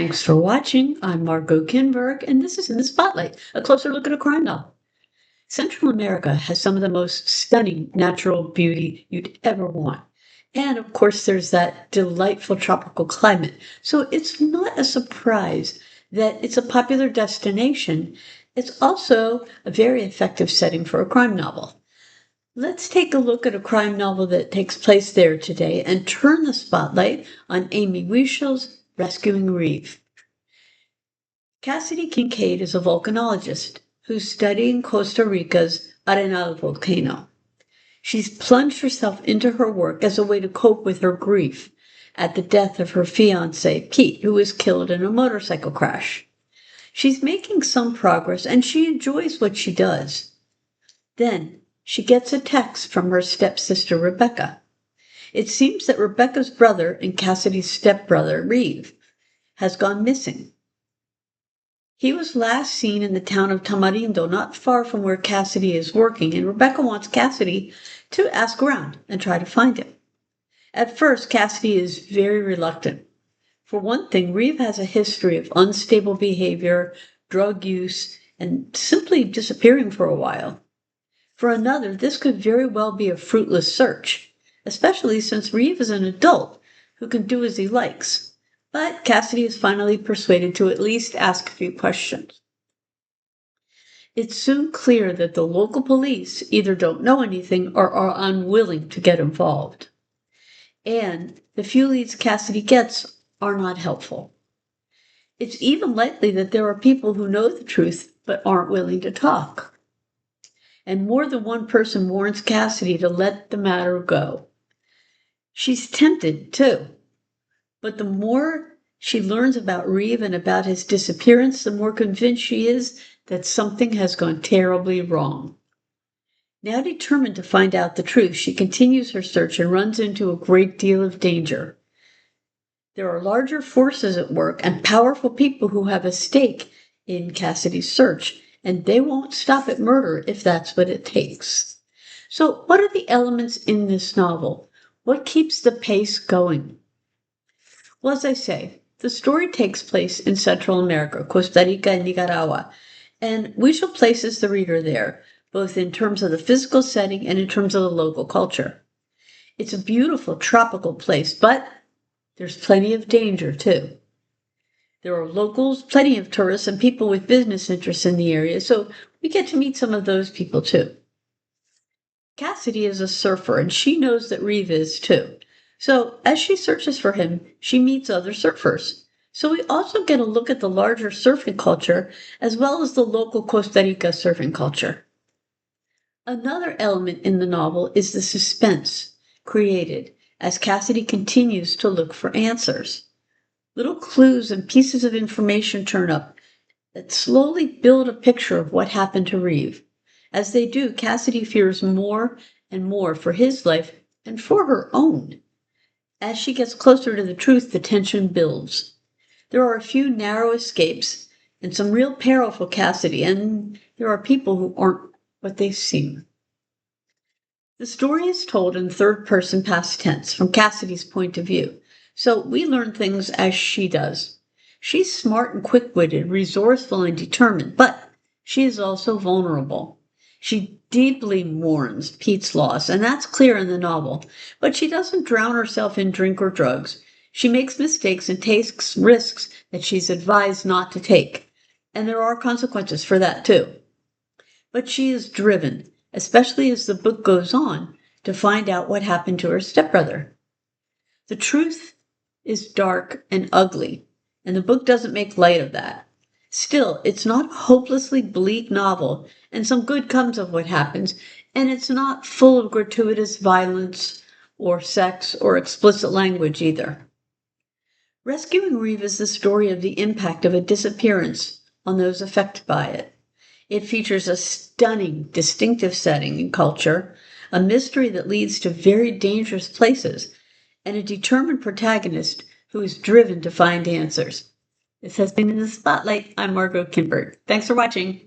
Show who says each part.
Speaker 1: Thanks for watching. I'm Margot Kinberg, and this is In the Spotlight, a closer look at a crime novel. Central America has some of the most stunning natural beauty you'd ever want. And of course, there's that delightful tropical climate. So it's not a surprise that it's a popular destination. It's also a very effective setting for a crime novel. Let's take a look at a crime novel that takes place there today and turn the spotlight on Amy Waeschle's Rescuing Reeve. Cassidy Kincaid is a volcanologist who's studying Costa Rica's Arenal volcano. She's plunged herself into her work as a way to cope with her grief at the death of her fiancé, Pete, who was killed in a motorcycle crash. She's making some progress and she enjoys what she does. Then she gets a text from her stepsister, Rebecca. It seems that Rebecca's brother and Cassidy's stepbrother, Reeve, has gone missing. He was last seen in the town of Tamarindo, not far from where Cassidy is working, and Rebecca wants Cassidy to ask around and try to find him. At first, Cassidy is very reluctant. For one thing, Reeve has a history of unstable behavior, drug use, and simply disappearing for a while. For another, this could very well be a fruitless search, especially since Reeve is an adult who can do as he likes. But Cassidy is finally persuaded to at least ask a few questions. It's soon clear that the local police either don't know anything or are unwilling to get involved. And the few leads Cassidy gets are not helpful. It's even likely that there are people who know the truth but aren't willing to talk. And more than one person warns Cassidy to let the matter go. She's tempted, too. But the more she learns about Reeve and about his disappearance, the more convinced she is that something has gone terribly wrong. Now determined to find out the truth, she continues her search and runs into a great deal of danger. There are larger forces at work and powerful people who have a stake in Cassidy's search, and they won't stop at murder if that's what it takes. So, what are the elements in this novel? What keeps the pace going? Well, as I say, the story takes place in Central America, Costa Rica and Nicaragua, and Waeschle places the reader there, both in terms of the physical setting and in terms of the local culture. It's a beautiful tropical place, but there's plenty of danger, too. There are locals, plenty of tourists, and people with business interests in the area, so we get to meet some of those people, too. Cassidy is a surfer, and she knows that Reeve is, too. So as she searches for him, she meets other surfers. So we also get a look at the larger surfing culture as well as the local Costa Rica surfing culture. Another element in the novel is the suspense created as Cassidy continues to look for answers. Little clues and pieces of information turn up that slowly build a picture of what happened to Reeve. As they do, Cassidy fears more and more for his life and for her own. As she gets closer to the truth, the tension builds. There are a few narrow escapes and some real peril for Cassidy, and there are people who aren't what they seem. The story is told in third-person past tense from Cassidy's point of view, so we learn things as she does. She's smart and quick-witted, resourceful and determined, but she is also vulnerable. She deeply mourns Pete's loss, and that's clear in the novel, but she doesn't drown herself in drink or drugs. She makes mistakes and takes risks that she's advised not to take, and there are consequences for that too. But she is driven, especially as the book goes on, to find out what happened to her stepbrother. The truth is dark and ugly, and the book doesn't make light of that. Still, it's not a hopelessly bleak novel, and some good comes of what happens, and it's not full of gratuitous violence or sex or explicit language either. Rescuing Reeve is the story of the impact of a disappearance on those affected by it. It features a stunning, distinctive setting and culture, a mystery that leads to very dangerous places, and a determined protagonist who is driven to find answers. This has been In the Spotlight. I'm Margot Kinberg. Thanks for watching.